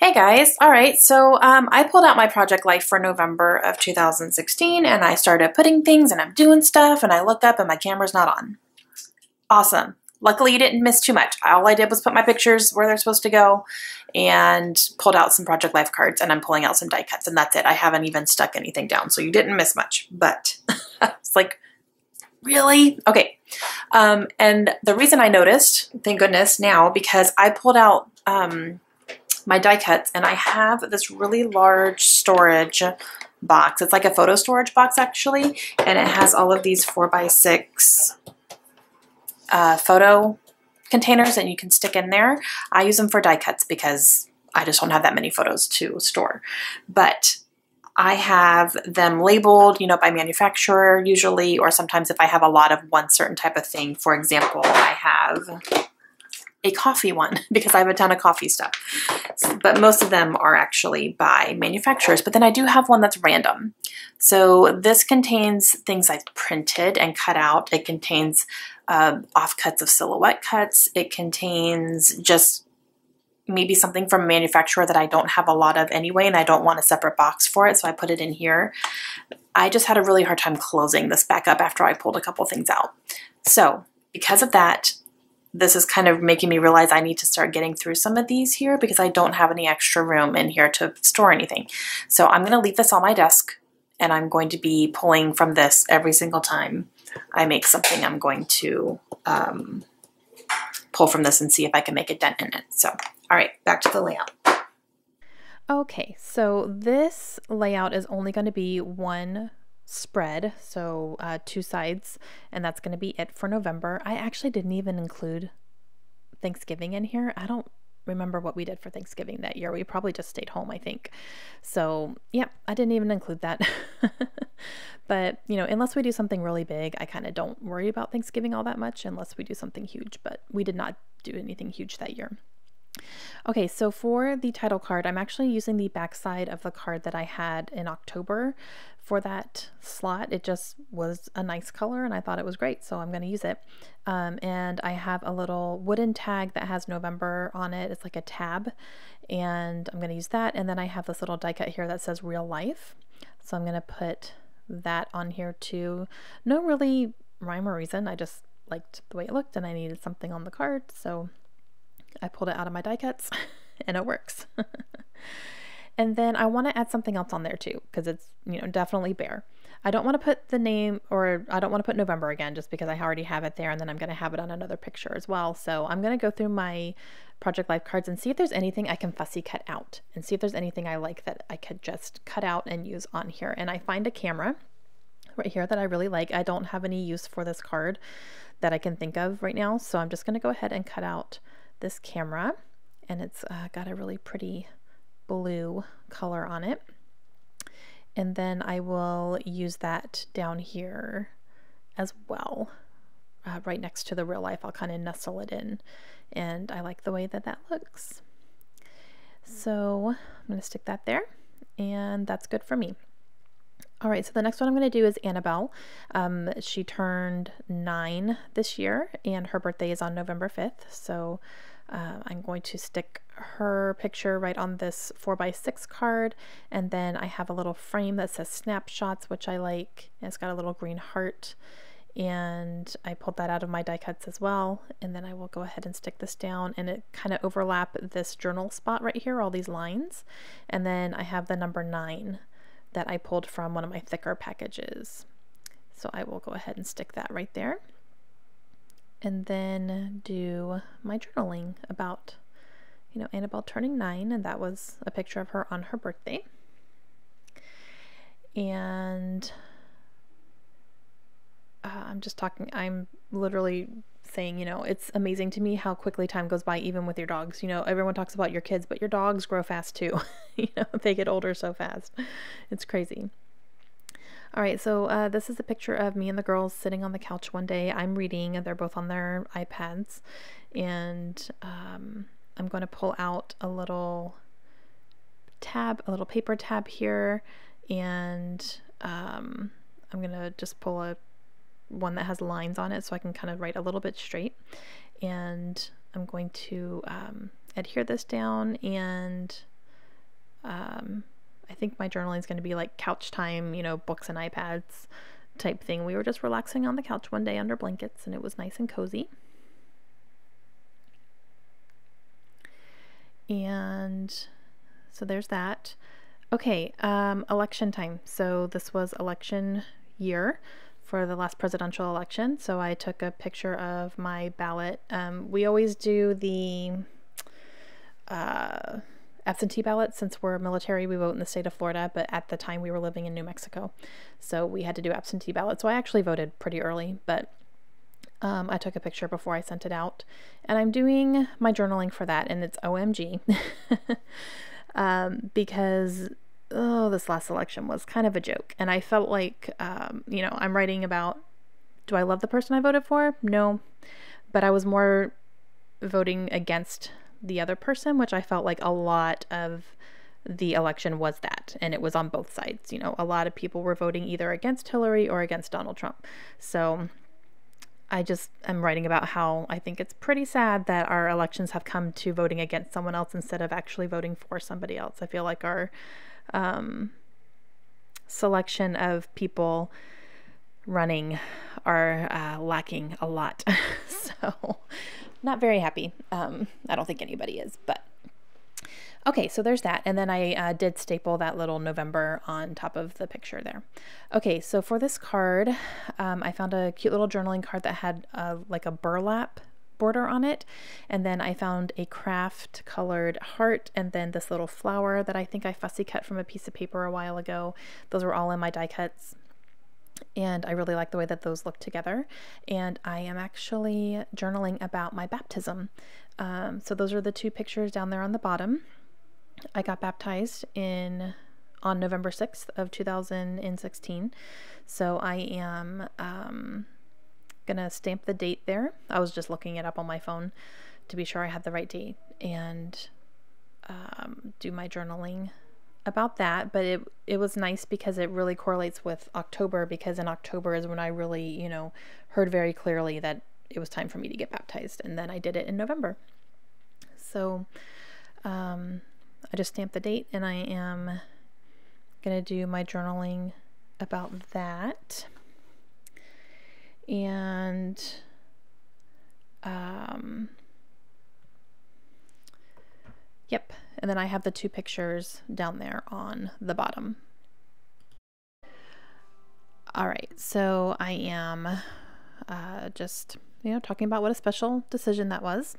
Hey guys, all right, so I pulled out my project life for November of 2016 and I started putting things and I'm doing stuff and I look up and my camera's not on. Awesome. Luckily you didn't miss too much. All I did was put my pictures where they're supposed to go and pulled out some project life cards and I'm pulling out some die cuts and that's it. I haven't even stuck anything down, so you didn't miss much, but it's like, really? Okay. And the reason I noticed, thank goodness now, because I pulled out my die cuts and I have this really large storage box. It's like a photo storage box actually, and it has all of these 4x6 photo containers that you can stick in there. I use them for die cuts because I just don't have that many photos to store. But I have them labeled, you know, by manufacturer usually, or sometimes if I have a lot of one certain type of thing. For example, I have a coffee one because I have a ton of coffee stuff. But most of them are actually by manufacturers. But then I do have one that's random. So this contains things I've printed and cut out. It contains offcuts of silhouette cuts. It contains just maybe something from a manufacturer that I don't have a lot of anyway, and I don't want a separate box for it, so I put it in here. I just had a really hard time closing this back up after I pulled a couple things out. So because of that, this is kind of making me realize I need to start getting through some of these here because I don't have any extra room in here to store anything. So I'm going to leave this on my desk and I'm going to be pulling from this every single time I make something. I'm going to pull from this and see if I can make a dent in it. So, all right, back to the layout. Okay, so this layout is only going to be one spread, so 2 sides, and that's going to be it for November. I actually didn't even include Thanksgiving in here. I don't remember what we did for Thanksgiving that year. We probably just stayed home, I think. So yeah, I didn't even include that. But you know, unless we do something really big, I kind of don't worry about Thanksgiving all that much unless we do something huge, but we did not do anything huge that year. Okay, so for the title card, I'm actually using the back side of the card that I had in October for that slot. It just was a nice color and I thought it was great, so I'm going to use it. And I have a little wooden tag that has November on it. It's like a tab, and I'm going to use that. And then I have this little die cut here that says real life. So I'm going to put that on here too. No really rhyme or reason. I just liked the way it looked and I needed something on the card, so I pulled it out of my die cuts and it works. And then I want to add something else on there too, because it's, you know, definitely bare. I don't want to put the name, or I don't want to put November again just because I already have it there, and then I'm going to have it on another picture as well. So I'm going to go through my Project Life cards and see if there's anything I can fussy cut out and see if there's anything I like that I could just cut out and use on here. And I find a camera right here that I really like. I don't have any use for this card that I can think of right now, so I'm just going to go ahead and cut out this camera, and it's got a really pretty blue color on it. And then I will use that down here as well, right next to the real life. I'll kind of nestle it in, and I like the way that that looks. So I'm going to stick that there, and that's good for me. All right, so the next one I'm going to do is Annabelle. She turned 9 this year, and her birthday is on November 5th. So I'm going to stick her picture right on this 4x6 card, and then I have a little frame that says snapshots, which I like. It's got a little green heart, and I pulled that out of my die cuts as well. And then I will go ahead and stick this down, and it kind of overlap this journal spot right here, all these lines. And then I have the number 9 that I pulled from one of my thicker packages. So I will go ahead and stick that right there. And then do my journaling about, you know, Annabelle turning 9, and that was a picture of her on her birthday. And I'm literally saying, you know, it's amazing to me how quickly time goes by even with your dogs. You know, everyone talks about your kids, but your dogs grow fast too. You know, they get older so fast. It's crazy. All right, so this is a picture of me and the girls sitting on the couch one day. I'm reading, and they're both on their iPads. And I'm going to pull out a little tab, a little paper tab here, and I'm going to just pull one that has lines on it so I can kind of write a little bit straight. And I'm going to adhere this down and I think my journaling is going to be like couch time, you know, books and iPads type thing. We were just relaxing on the couch one day under blankets, and it was nice and cozy. And so there's that. Okay, election time. So this was election year for the last presidential election. So I took a picture of my ballot. We always do the absentee ballot. Since we're military, we vote in the state of Florida, but at the time we were living in New Mexico, so we had to do absentee ballot. So I actually voted pretty early, but I took a picture before I sent it out, and I'm doing my journaling for that, and it's OMG. Because this last election was kind of a joke, and I felt like, you know, I'm writing about, do I love the person I voted for? No, but I was more voting against the other person, which I felt like a lot of the election was that, and it was on both sides. You know, a lot of people were voting either against Hillary or against Donald Trump. So I just am writing about how I think it's pretty sad that our elections have come to voting against someone else instead of actually voting for somebody else. I feel like our selection of people running are lacking a lot. So not very happy. I don't think anybody is, but okay, so there's that. And then I did staple that little November on top of the picture there. Okay, so for this card, I found a cute little journaling card that had like a burlap border on it. And then I found a craft colored heart, and then this little flower that I think I fussy cut from a piece of paper a while ago. Those were all in my die cuts, and I really like the way that those look together. And I am actually journaling about my baptism. So those are the two pictures down there on the bottom. I got baptized on November 6th of 2016. So I am gonna stamp the date there. I was just looking it up on my phone to be sure I had the right date, and do my journaling about that. But it was nice because it really correlates with October, because in October is when I really, you know, heard very clearly that it was time for me to get baptized, and then I did it in November. So I just stamped the date, and I am gonna do my journaling about that. And yep, and then I have the two pictures down there on the bottom. All right, so I am just, you know, talking about what a special decision that was.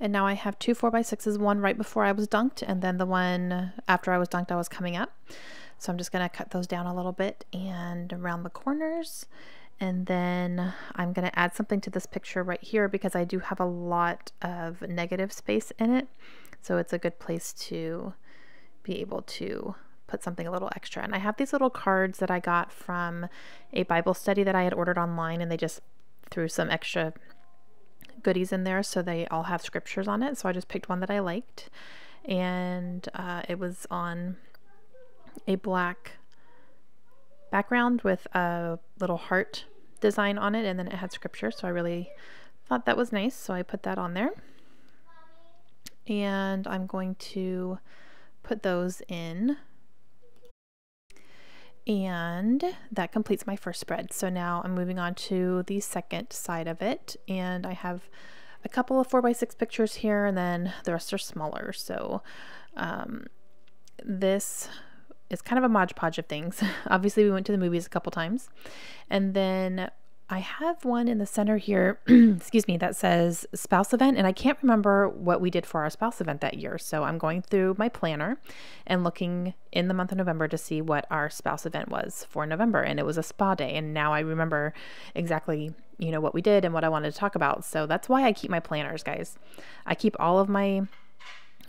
And now I have two 4x6s, one right before I was dunked, and then the one after I was dunked I was coming up. So I'm just going to cut those down a little bit and around the corners. And then I'm going to add something to this picture right here, because I do have a lot of negative space in it. So it's a good place to be able to put something a little extra. And I have these little cards that I got from a Bible study that I had ordered online, and they just threw some extra goodies in there, so they all have scriptures on it. So I just picked one that I liked, and it was on a black background with a little heart design on it, and then it had scripture, so I really thought that was nice, so I put that on there. And I'm going to put those in, and that completes my first spread. So now I'm moving on to the second side of it, and I have a couple of 4x6 pictures here, and then the rest are smaller. So this is kind of a Mod Podge of things. Obviously we went to the movies a couple times, and then I have one in the center here, excuse me, that says spouse event, and I can't remember what we did for our spouse event that year. So I'm going through my planner and looking in the month of November to see what our spouse event was for November, and it was a spa day. And now I remember exactly, you know, what we did and what I wanted to talk about. So that's why I keep my planners, guys. I keep all of my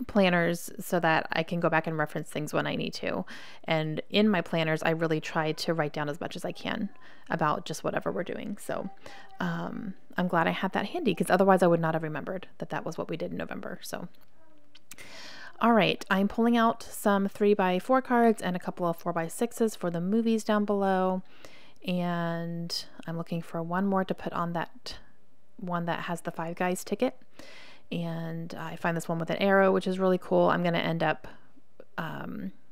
planners so that I can go back and reference things when I need to. And in my planners, I really try to write down as much as I can about just whatever we're doing. So I'm glad I had that handy, because otherwise I would not have remembered that that was what we did in November. So all right, I'm pulling out some 3x4 cards and a couple of 4x6s for the movies down below, and I'm looking for one more to put on that one that has the Five Guys ticket. And I find this one with an arrow, which is really cool. I'm going to end up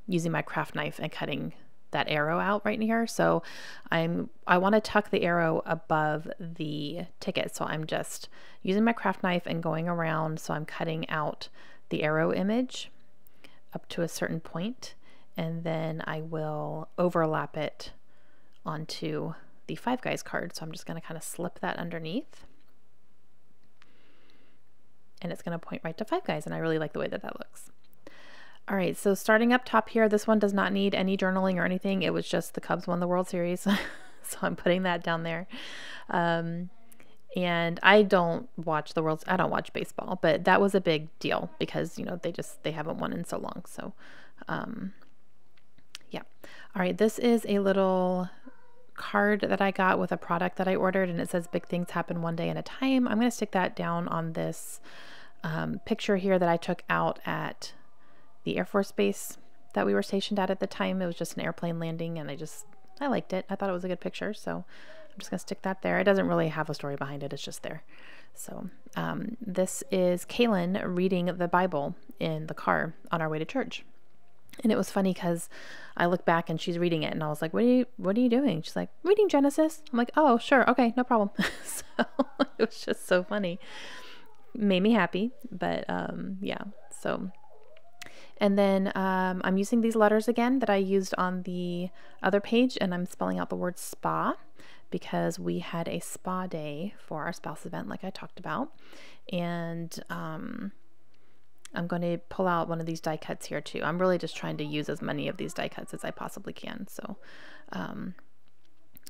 using my craft knife and cutting that arrow out right here. So I want to tuck the arrow above the ticket. So I'm just using my craft knife and going around. So I'm cutting out the arrow image up to a certain point, and then I will overlap it onto the Five Guys card. So I'm just going to kind of slip that underneath, and it's going to point right to Five Guys. And I really like the way that that looks. All right, so starting up top here, this one does not need any journaling or anything. It was just the Cubs won the World Series. So I'm putting that down there. And I don't watch I don't watch baseball, but that was a big deal because, you know, they haven't won in so long. So, yeah. All right, this is a little card that I got with a product that I ordered, and it says big things happen one day at a time. I'm going to stick that down on this picture here that I took out at the Air Force Base that we were stationed at the time. It was just an airplane landing, and I liked it. I thought it was a good picture, so I'm just gonna stick that there. It doesn't really have a story behind it, it's just there. So this is Kaylin reading the Bible in the car on our way to church. And it was funny because I look back and she's reading it, and I was like, what are you doing? She's like, reading Genesis. I'm like, oh, sure, okay, no problem. So it was just so funny. Made me happy, but yeah, so. And then I'm using these letters again that I used on the other page, and I'm spelling out the word spa because we had a spa day for our spouse event like I talked about. And I'm going to pull out one of these die cuts here too. I'm really just trying to use as many of these die cuts as I possibly can. So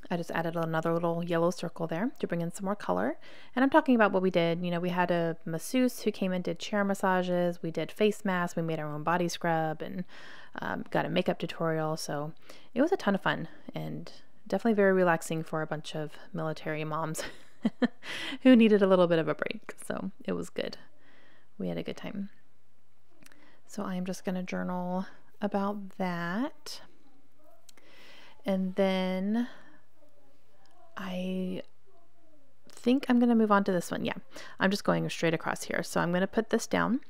I just added another little yellow circle there to bring in some more color. And I'm talking about what we did. You know, we had a masseuse who came and did chair massages. We did face masks. We made our own body scrub, and got a makeup tutorial. So it was a ton of fun and definitely very relaxing for a bunch of military moms who needed a little bit of a break. So it was good. We had a good time. So I'm just going to journal about that. And then I think I'm going to move on to this one. Yeah, I'm just going straight across here. So I'm going to put this down.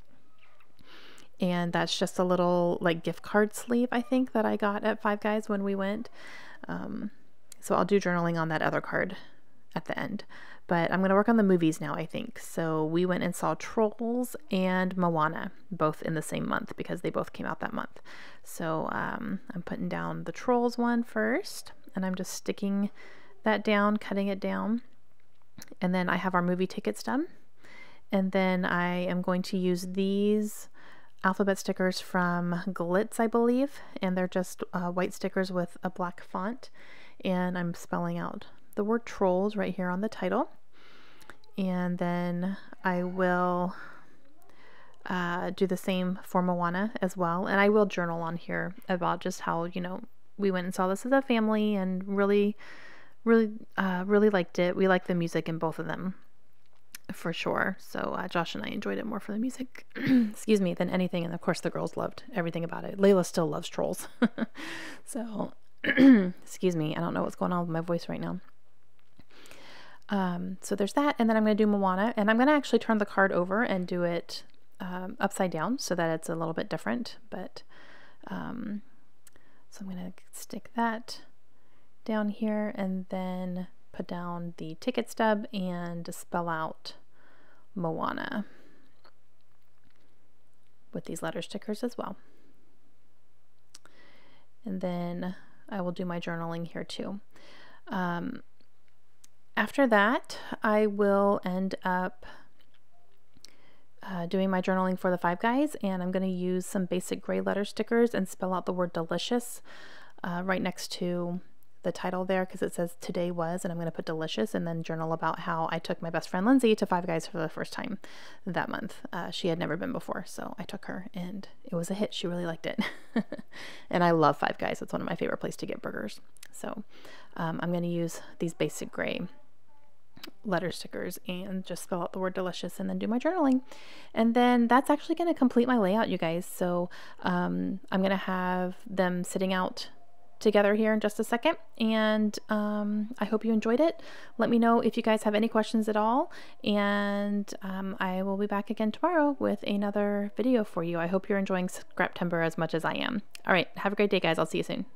And that's just a little like gift card sleeve, I think, that I got at Five Guys when we went. So I'll do journaling on that other card at the end. But I'm going to work on the movies now, I think. So we went and saw Trolls and Moana, both in the same month because they both came out that month. So I'm putting down the Trolls one first, and I'm just sticking that down, cutting it down. And then I have our movie ticket stub. And then I am going to use these alphabet stickers from Glitz, I believe. And they're just white stickers with a black font. And I'm spelling out the word Trolls right here on the title. And then I will do the same for Moana as well. And I will journal on here about just how, you know, we went and saw this as a family and really liked it. We liked the music in both of them for sure. So Josh and I enjoyed it more for the music, excuse me, than anything. And of course the girls loved everything about it. Layla still loves Trolls. So excuse me, I don't know what's going on with my voice right now. So there's that, and then I'm going to do Moana, and I'm going to actually turn the card over and do it upside down so that it's a little bit different, but so I'm going to stick that down here and then put down the ticket stub and spell out Moana with these letter stickers as well. And then I will do my journaling here too. After that, I will end up doing my journaling for the Five Guys, and I'm going to use some basic gray letter stickers and spell out the word delicious right next to the title there because it says today was, and I'm going to put delicious and then journal about how I took my best friend Lindsay to Five Guys for the first time that month. She had never been before, so I took her and it was a hit. She really liked it. And I love Five Guys. It's one of my favorite places to get burgers. So I'm going to use these basic gray letter stickers and just spell out the word delicious and then do my journaling. And then that's actually going to complete my layout, you guys. So I'm going to have them sitting out together here in just a second, and I hope you enjoyed it. Let me know if you guys have any questions at all, and I will be back again tomorrow with another video for you. I hope you're enjoying Scraptember as much as I am. All right, have a great day, guys. I'll see you soon.